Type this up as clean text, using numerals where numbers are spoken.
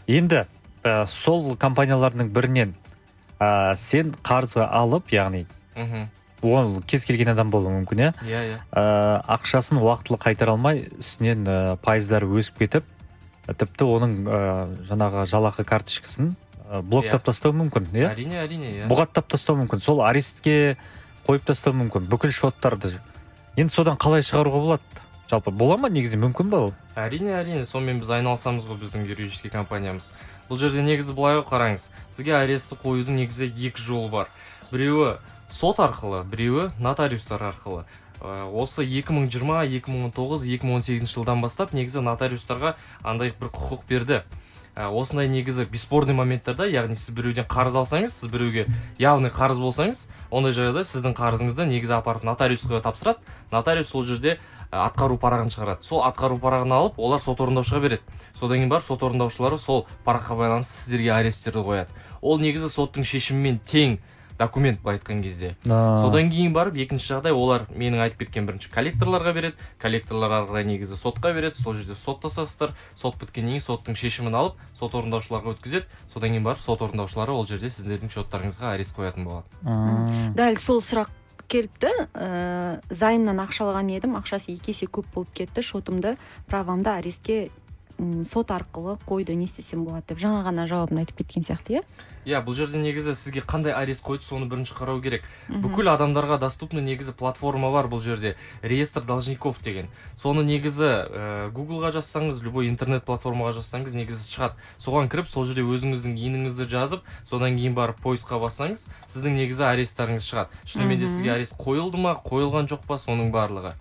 Енді сол компаниялардың бірінен сен қарызға алып, яғни ол кез келген адам болуы мүмкін, Иә. Ақшасын уақытылы қайтара алмай, үстінен пайыздары өсіп кетіп, тіпті оның жаңағы жалақы карточкасын блоктап тастау мүмкін, иә? Әрине, иә. Бұғаттап тастау мүмкін. Сол арестке қойып тастау мүмкін. Бүкіл шоттарды. Енді содан қалай шығаруға болады? Жалпы бола ма, негізі мүмкін ба ол? Әрине, сонымен біз айналысамыз ғой, біздің юридический компаниямыз. Бұл жерде негізі былай ғой, қараңыз. Сізге арестті қоюдың негізі екі жолы бар. Біреуі сот арқылы, біреуі нотариустар арқылы. Осы 2020, 2019, 2018 жылдан бастап негізі нотариустарға андай бір құқық берді. Осындай негізі бесспорный моменттарда, яғни сіз біреуден қарыз алсаңыз, сіз біреуге явный қарыз болсаңыз, ондай жағдайда сіздің қарызыңызды негізі апарып нотариусқа тапсырады. Нотариус сол жерде атқару парағын шығарады. Сол атқару парағын алып, олар сот орындаушыға береді. Содан кейін барып сот орындаушылары сол параққа байланысты сіздерге аресттерді қояды. Ол негізі соттың шешімімен тең документ, былай айтқан кезде. Содан кейін барып екінші жағдай, олар менің айтып кеткен бірінші коллекторларға береді. Коллекторлар арқылы негізі сотқа береді. Сол жерде соттасасыздар. Сот біткеннен кейін соттың шешімін алып, сот орындаушыларға өткізеді. Содан кейін барып сот орындаушылары ол жерде сіздердің шоттарыңызға арест қоятын болады. Дәл сол сұрақ келіпті. Займнан ақша алған едім, ақшасы 2 есе көп болып кетті. Шотымды, правамды арестке сот арқылы қойды, не істесем болады деп жаңа ғана жауабын айтып кеткен сияқты, иә? Иә, бұл жерде негізі сізге қандай арест қойды, соны бірінші қарау керек. Бүкіл адамдарға доступны негізі платформа бар бұл жерде. Реестр должников деген. Соны негізі Google-ға жазсаңыз, любой интернет платформаға жазсаңыз, негізі шығады. Соған кіріп, сол жерде өзіңіздің еніңізді жазып, содан кейін барып поисқа бассаңыз, сіздің негізі аресттарыңыз шығады. Шынымен де сізге арест қойылды ма, қойылған жоқ па, соның барлығы.